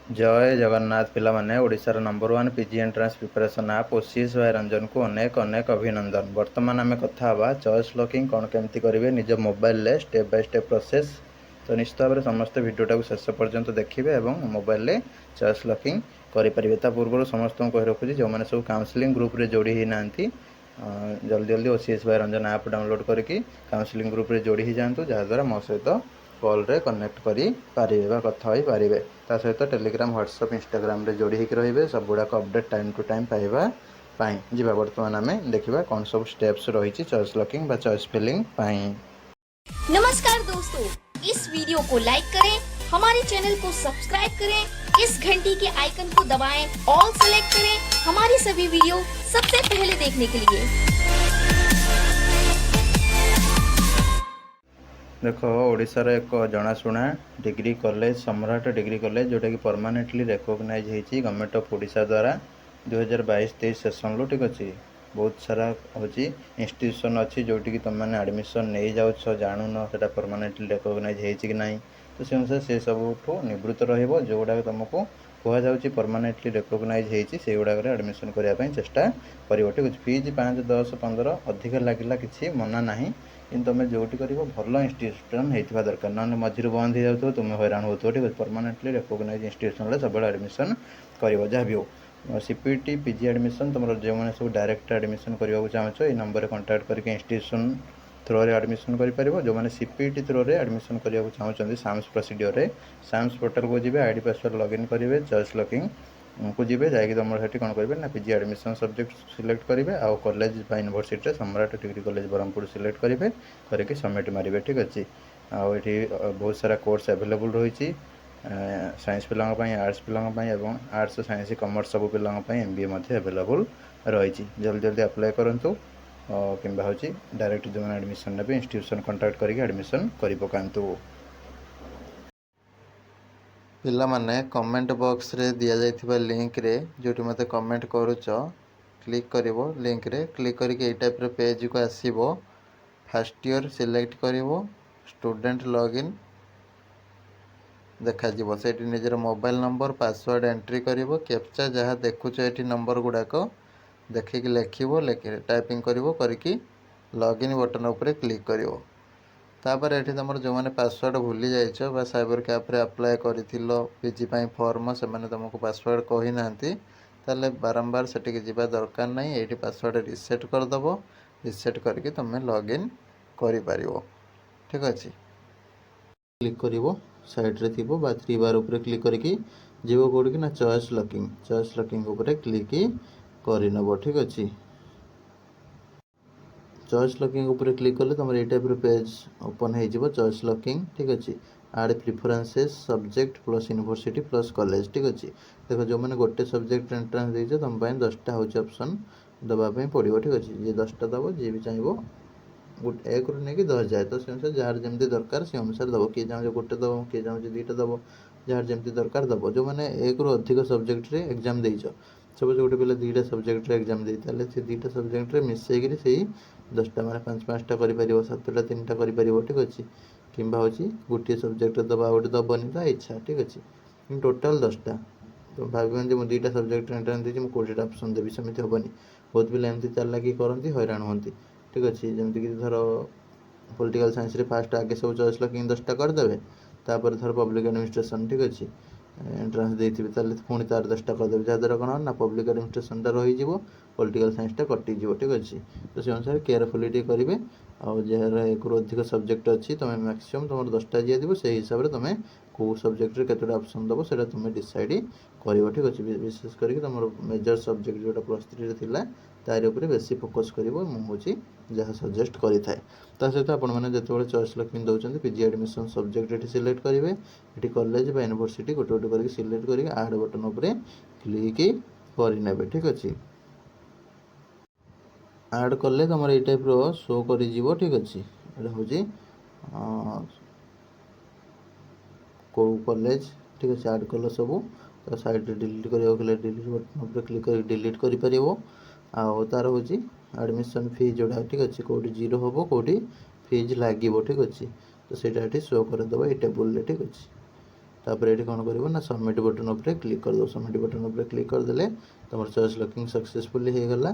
जय जगन्नाथ पिला माने ओडिशार नंबर 1 पीजी एंट्रांस प्रिपरेशन आप ओसीएस भाई रंजन को अनेक अनेक अभिनंदन। वर्तमान आम कथा हवा चॉइस लॉकिंग कौन केमती करेंगे निज मोबाइल रे स्टेप बाय स्टेप प्रोसेस। तो निश्चित भाव में समस्त भिडियोटा को शेष पर्यंत देखिए और मोबाइल रे चॉइस लॉकिंग करेंगे। ता पूर्व समस्त को कही रखुच्छी जो मैंने सब काउंसलिंग ग्रुप रे जोड़ी ही ना जल्दी जल्दी ओसीएस भाई रंजन ऐप डाउनलोड करके काउंसलिंग ग्रुप रे जोड़ी ही जातु जहाँद्वारा मो सहित कॉल रे कनेक्ट करें कथा हो पारे। ता सहित टेलीग्राम व्हाट्सएप इंस्टाग्राम रे जोड़ी होकर रहिबे सब गुड़ाक अपडेट टाइम टू टाइम पाइबा पाई जीवा। वर्तमान आमे देखिबा कौन सब स्टेप्स रही चॉइस लॉकिंग बा चॉइस फिलिंग पाई। नमस्कार दोस्तों, इस वीडियो को लाइक करें, हमारे चैनल को सब्सक्राइब करें, इस घंटी के आइकन को दबाएं, ऑल सेलेक्ट करें हमारी सभी वीडियो सबसे पहले देखने के लिए। देखो ओडिशार एक जनाशुना डिग्री कॉलेज सम्राट डिग्री कॉलेज जोटा कि परमानेंटली रिकॉग्नाइज होती गवर्नमेंट ऑफ ओडिशा द्वारा 2022-23 सेसन लो। ठीक अच्छे बहुत सारा हूँ इंस्टीट्यूशन अच्छी जोटि कि तुम मैंने एडमिशन नहीं जाओ जानून से परमानेंटली रिकॉग्नाइज हो कि नहीं। तो से अनुसार से सब निवृत्त रोगुड़ा तुमको कहुच्छी परमानेंटली रिकॉग्नाइज होती से गुड़ाक एडमिशन करने चेष्टा कर। ठीक अच्छे फीज 5, 10, 15 अधिक लगे कि मना ना कि तुम जो कर भल इंस्टीट्यूशन होता दरकार ना मझे बंद हो जाए तुम हैरान हो। ठीक है परमानेंटली रिकॉग्नाइज इंस्टीट्यूशन सब एडमिशन कर जहाँ भी हो सीपीटी पीजी एडमिशन तुम जो मैंने सब डायरेक्ट एडमिशन करने चाहो ये नंबर कांटेक्ट करके इंस्टीट्यूशन थ्रो रे एडमिशन कर जो मैंने सीपीटी थ्रो रे एडमिशन करने चाहते साम्स प्रोसीडियर रे साम्स पोर्टल को जी आईडी पासवर्ड लॉगिन करेंगे चॉइस लॉकिंग को जी जाकि तुम से कौन करेंगे ना पीजी एडमिशन सब्जेक्ट सिलेक्ट करेंगे आउ कॉलेज यूनिवर्सिटी सम्राट डिग्री कॉलेज ब्रह्मपुर सिलेक्ट करेंगे करके सबमिट मारे। ठीक अच्छे आउ ये बहुत सारा कोर्स अवेलेबल रही साइंस पिलांपाई आर्ट्स पिलांपाई एवं आर्ट्स साइंस कॉमर्स सब पिलांपाई एमबीए अवेलेबल रही। जल्दी जल्दी अप्लाई करूँ कि डायरेक्ट जो एडमिशन ने इंस्टीट्यूशन कांटेक्ट करके एडमिशन कर पकातु। पिला माने कमेंट बॉक्स रे दिया जाइथिबा लिंक रे जोटी मते कमेंट करूच क्लिक करिवो लिंक रे क्लिक करके ए टाइप रे पेज को आसीबो। फर्स्ट ईयर सिलेक्ट करिवो स्टूडेंट लॉगिन देखा जीवो सेठी निजर मोबाइल नंबर पासवर्ड एंट्री करिवो कैप्चा जहाँ देखुच एठी नंबर गुड़ाक देखिक लिखिवो टाइपिंग करिवो करके लॉगिन बटन उपरे क्लिक करिवो। तापर ये तुम जो मैंने पासवर्ड भूली जाइछ बा साइबर कैफ रे अप्लाई करिथिलो पीजी पाई फॉर्म से मैंने तुमको पासवर्ड कही नांती ताले बारंबार सेटिक जीवा दरकार नहीं ये पासवर्ड रिसेट करदेव रिसेट करके तुम लॉगिन करि परिवो। ठीक अच्छे क्लिक करिवो साइड रे थिबो बा थ्री बार ऊपर क्लिक करके जीवो कोड कि ना चॉइस लॉकिंग ऊपर क्लिक करनबो। ठीक अच्छे चॉइस लॉकिंग ऊपर क्लिक कले तुम ये टाइप पेज ओपन हो चॉइस लॉकिंग। ठीक अच्छे आड preferences subject plus university plus college. ठीक अच्छे देखो जो मैंने गोटे सब्जेक्ट एंट्रांस देते तुम 10टा हूँ ऑप्शन दवाई पड़ो। ठीक अच्छे जी 10टा दब जी भी चाहिए गोटे 1 रू नहीं 10 जाए तो से अनुसार जार जमी दरकार से अनुसार दब किए चाहे गोटे दब किए चाहे 2टा दब जार जमी दरकार दब। जो मैंने 1 रू अधिक सब्जेक्ट रे एग्जाम देच सपोज गोटे पिला 2टा सब्जेक्ट रे एग्जाम दे से 2टा सब्जेक्ट रे मिसेक से 10टा मैंने 5-5टा कर 7टा 3टा कर। ठीक अच्छे कि गोटे सब्जेक्ट दबा गोटे दबनी तो इच्छा। ठीक अच्छे टोटाल 10टा तो भावन जो मुझे 2टा सब्जेक्ट एंट्रांस देती मुझे 20टा ऑप्शन देवी सेमती हेनी बहुत पिला एमती चालाकी करती हैरान हमें। ठीक अच्छे जमीक धर पॉलिटिकल साइंस रे फास्ट आगे सब चॉइस लॉकिंग 10टा करदे तापर धर पब्लिक एडमिनिस्ट्रेशन। ठीक अच्छे एंट्रांस देते पुणी तार 10टा करदे जहाँद्वारा कौन ना पब्लिक एडमिनिस्ट्रेशन रही पॉलिटिकल साइंसटा कटिज। ठीक अच्छे तो से अनुसार केयरफुली करेंगे आउ जार 1 रू अधिक सब्जेक्ट अच्छी तुम मैक्सिमम तुम 10टा दिए से हिसाब से तुम कौ सब्जेक्ट केतोटा ऑप्शन दबो से तुम डिसाइड कर। ठीक अच्छे विशेष करके तुम मेजर सब्जेक्ट जोटा +3 रे तार उपरे बेसी फोकस कर मुझे जहाँ सजेस्ट करें। ता सहित आपण मैंने जो चॉइस लॉकिंग दौरान पीजी एडमिशन सब्जेक्ट ये सिलेक्ट करेंगे ये कॉलेज बा यूनिवर्सिटी गोटे गोटे करके सिलेक्ट करके आड बटन उपरे क्लिक करे। ठीक अच्छे आड कले तुम ये टाइप रो शो कर। ठीक अच्छे ये हूँ कौ कॉलेज। ठीक अच्छे आड कल सब तो साइड डिलीट कर डिलीट बटन उपर क्लिक कर डिलीट कर तार हूँ एडमिशन फी जोड़ा। ठीक अच्छे कौटी 0 हम कौटी फीज लगे। ठीक अच्छे तो सहीटा शो करदे ये टेबुल। ठीक अच्छे तापर ये कौन कर ना सबमिट बटन उपर क्लिक कर दो। सबमिट बटन उपर क्लिक करदे तुम चॉइस लॉकिंग सक्सेसफुली हो गला।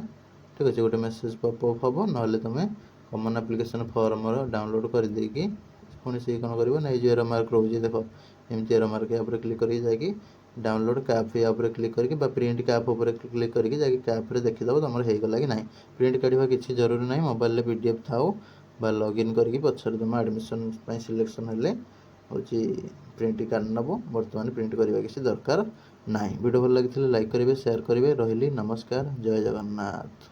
ठीक अच्छे गोटे मेसेज पॉपअप हम ना तुम कॉमन एप्लिकेशन फॉर्म डाउनलोड कर देकी पुणी से कौन कर ना ये एरर मार्क रोचे देख एमती एरर मार्क या क्लिक करके जाकि डाउनलोड कैप या क्लिक करके प्रिंट कैप उपर क्लिक करके जाकि कैप्रे देखीदेव तुम होगा कि ना। प्रिंट काढ़ा किसी जरूरी ना मोबाइल PDF थाओ बा लॉगिन करके पछर तुम एडमिशन सिलेक्शन हेले हूँ प्रिंट काढ़ नब। बर्तमान प्रिंट करवा किसी दरकार ना। वीडियो भल लगी लाइक करेंगे शेयर करेंगे। रही नमस्कार जय जगन्नाथ।